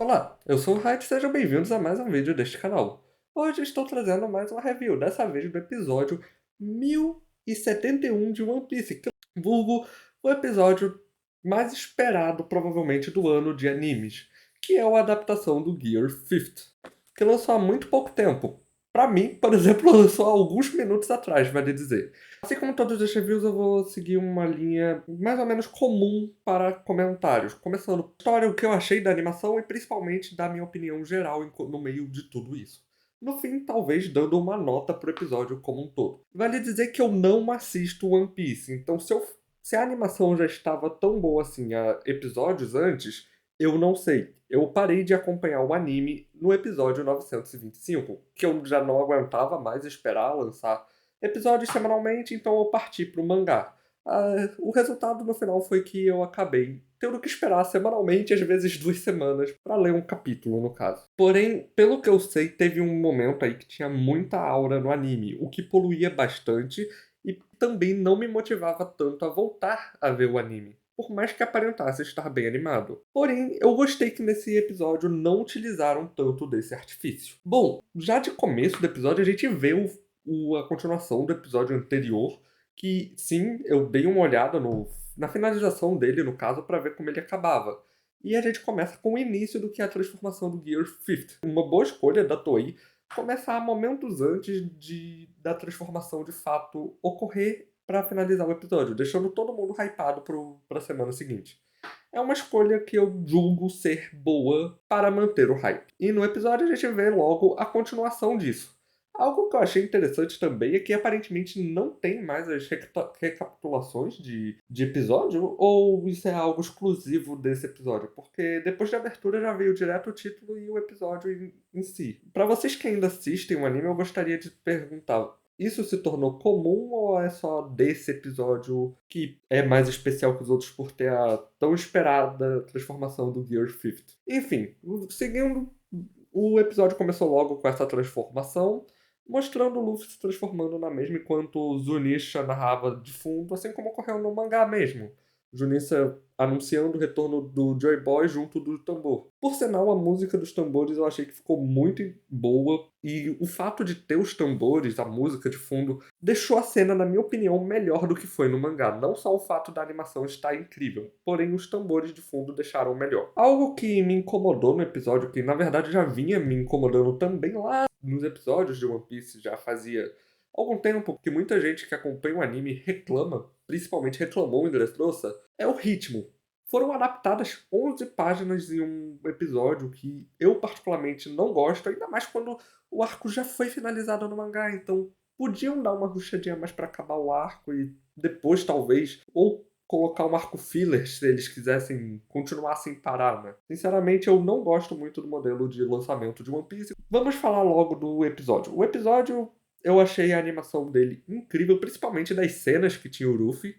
Olá, eu sou o Raid, sejam bem-vindos a mais um vídeo deste canal. Hoje estou trazendo mais uma review, dessa vez do episódio 1071 de One Piece, que vulgo o episódio mais esperado provavelmente do ano de animes, que é a adaptação do Gear Fifth, que lançou há muito pouco tempo. Pra mim, por exemplo, lançou há alguns minutos atrás, vale dizer. Assim como todos os reviews, eu vou seguir uma linha mais ou menos comum para comentários. Começando com a história, o que eu achei da animação e principalmente da minha opinião geral no meio de tudo isso. No fim, talvez dando uma nota pro episódio como um todo. Vale dizer que eu não assisto One Piece, então se a animação já estava tão boa assim há episódios antes, eu não sei. Eu parei de acompanhar o anime no episódio 925, que eu já não aguentava mais esperar lançar episódios semanalmente, então eu parti pro mangá. O resultado no final foi que eu acabei tendo que esperar semanalmente, às vezes 2 semanas, para ler um capítulo, no caso. Porém, pelo que eu sei, teve um momento aí que tinha muita aura no anime, o que poluía bastante e também não me motivava tanto a voltar a ver o anime, por mais que aparentasse estar bem animado. Porém, eu gostei que nesse episódio não utilizaram tanto desse artifício. Bom, já de começo do episódio a gente vê a continuação do episódio anterior, que sim, eu dei uma olhada na finalização dele, no caso, para ver como ele acabava. E a gente começa com o início do que é a transformação do Gear Fifth. Uma boa escolha da Toei começar momentos antes da transformação de fato ocorrer para finalizar o episódio, deixando todo mundo hypado para a semana seguinte. É uma escolha que eu julgo ser boa para manter o hype. E no episódio a gente vê logo a continuação disso. Algo que eu achei interessante também é que aparentemente não tem mais as recapitulações de episódio, ou isso é algo exclusivo desse episódio? Porque depois da abertura já veio direto o título e o episódio em si. Para vocês que ainda assistem o anime, eu gostaria de perguntar: isso se tornou comum ou é só desse episódio que é mais especial que os outros por ter a tão esperada transformação do Gear Fifth? Enfim, seguindo, o episódio começou logo com essa transformação, mostrando o Luffy se transformando na mesma enquanto o Zunisha narrava de fundo, assim como ocorreu no mangá mesmo. Zunisha anunciando o retorno do Joy Boy junto do tambor. Por sinal, a música dos tambores eu achei que ficou muito boa, e o fato de ter os tambores, a música de fundo, deixou a cena, na minha opinião, melhor do que foi no mangá. Não só o fato da animação estar incrível, porém os tambores de fundo deixaram melhor. Algo que me incomodou no episódio, que na verdade já vinha me incomodando também lá nos episódios de One Piece, já fazia algum tempo que muita gente que acompanha o anime reclama, principalmente reclamou em Dressrosa, é o ritmo. Foram adaptadas 11 páginas em um episódio que eu particularmente não gosto, ainda mais quando o arco já foi finalizado no mangá, então podiam dar uma rushadinha mais pra acabar o arco e depois talvez, ou colocar um arco filler se eles quisessem continuar sem parar, né? Sinceramente, eu não gosto muito do modelo de lançamento de One Piece. Vamos falar logo do episódio. O episódio, eu achei a animação dele incrível, principalmente das cenas que tinha o Luffy.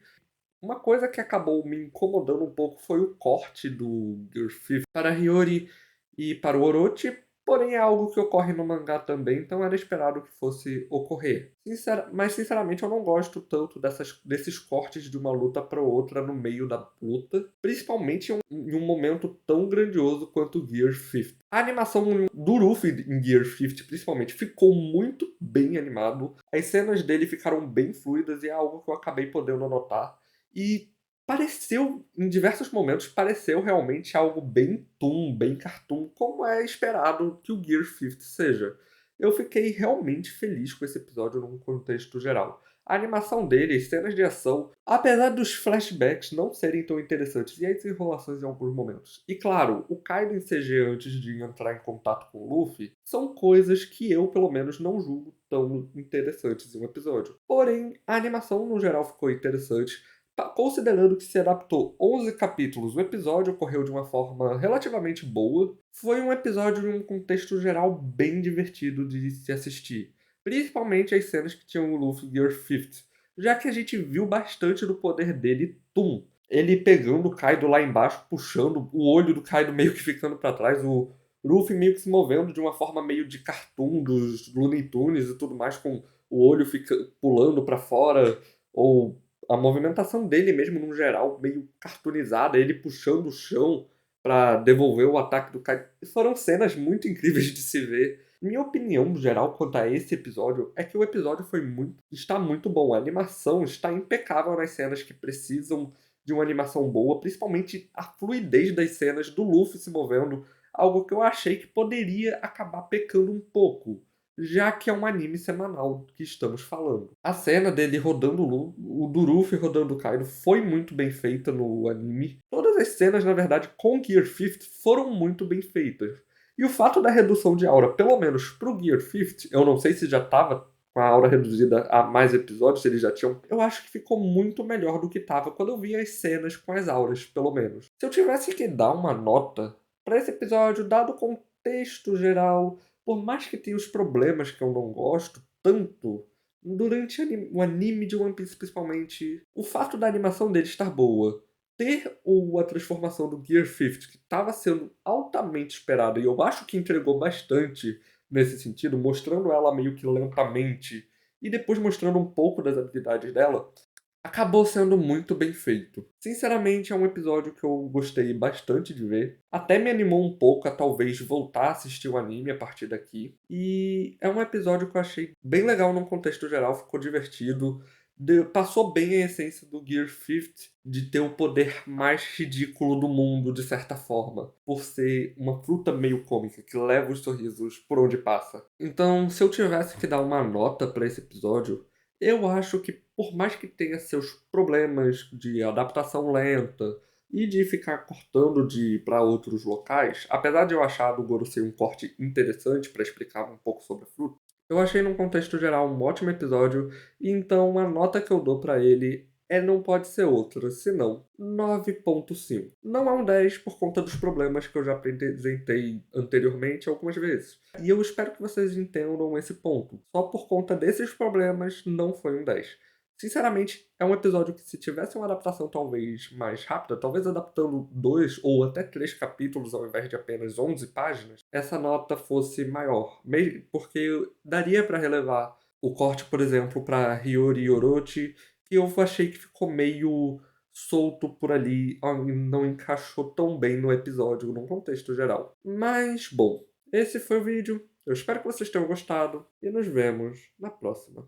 Uma coisa que acabou me incomodando um pouco foi o corte do Gear 5 para Hiyori e para o Orochi, porém é algo que ocorre no mangá também, então era esperado que fosse ocorrer. Mas sinceramente eu não gosto tanto desses cortes de uma luta para outra no meio da luta, principalmente em um momento tão grandioso quanto o Gear 5. A animação do Luffy em Gear 5 principalmente ficou muito bem animado, as cenas dele ficaram bem fluidas e é algo que eu acabei podendo notar. E pareceu, em diversos momentos, pareceu realmente algo bem toon, bem cartoon, como é esperado que o Gear Fifth seja. Eu fiquei realmente feliz com esse episódio num contexto geral. A animação dele, as cenas de ação, apesar dos flashbacks não serem tão interessantes e as enrolações em alguns momentos. E claro, o Kaido em CG antes de entrar em contato com o Luffy são coisas que eu, pelo menos, não julgo tão interessantes em um episódio. Porém, a animação no geral ficou interessante. Considerando que se adaptou 11 capítulos, o episódio ocorreu de uma forma relativamente boa. Foi um episódio em um contexto geral bem divertido de se assistir. Principalmente as cenas que tinham o Luffy Gear Fifth, já que a gente viu bastante do poder dele, Tum. Ele pegando o Kaido lá embaixo, puxando o olho do Kaido meio que ficando para trás, o Luffy meio que se movendo de uma forma meio de cartoon dos Looney Tunes e tudo mais, com o olho pulando para fora, ou a movimentação dele mesmo, no geral, meio cartoonizada, ele puxando o chão. pra devolver o ataque do Kaido. Foram cenas muito incríveis de se ver. Minha opinião geral quanto a esse episódio é que o episódio está muito bom. A animação está impecável nas cenas que precisam de uma animação boa, principalmente a fluidez das cenas do Luffy se movendo, algo que eu achei que poderia acabar pecando um pouco, já que é um anime semanal que estamos falando. A cena dele rodando o do Luffy rodando o Kaido foi muito bem feita no anime. Todas as cenas, na verdade, com Gear 50 foram muito bem feitas. E o fato da redução de aura, pelo menos pro Gear 50, eu não sei se já estava com a aura reduzida a mais episódios, se eles já tinham. Eu acho que ficou muito melhor do que estava quando eu vi as cenas com as auras, pelo menos. Se eu tivesse que dar uma nota para esse episódio, dado o contexto geral, por mais que tenha os problemas que eu não gosto tanto, durante o anime de One Piece principalmente, o fato da animação dele estar boa, ter a transformação do Gear 50, que estava sendo altamente esperada, e eu acho que entregou bastante nesse sentido, mostrando ela meio que lentamente e depois mostrando um pouco das habilidades dela, acabou sendo muito bem feito. Sinceramente, é um episódio que eu gostei bastante de ver. Até me animou um pouco a talvez voltar a assistir o anime a partir daqui. E é um episódio que eu achei bem legal num contexto geral, ficou divertido. Passou bem a essência do Gear 50 de ter o poder mais ridículo do mundo, de certa forma, por ser uma fruta meio cômica que leva os sorrisos por onde passa. Então, se eu tivesse que dar uma nota para esse episódio, eu acho que, por mais que tenha seus problemas de adaptação lenta e de ficar cortando de ir para outros locais, apesar de eu achar do Gorosei um corte interessante para explicar um pouco sobre a fruta, eu achei num contexto geral um ótimo episódio, e então a nota que eu dou para ele não pode ser outra, senão 9,5. Não é um 10 por conta dos problemas que eu já apresentei anteriormente algumas vezes. E eu espero que vocês entendam esse ponto. Só por conta desses problemas não foi um 10. Sinceramente, é um episódio que, se tivesse uma adaptação talvez mais rápida, talvez adaptando 2 ou até 3 capítulos ao invés de apenas 11 páginas, essa nota fosse maior. Porque daria para relevar o corte, por exemplo, para Hiyori e Orochi, que eu achei que ficou meio solto por ali, não encaixou tão bem no episódio, num contexto geral. Mas, bom, esse foi o vídeo. Eu espero que vocês tenham gostado e nos vemos na próxima.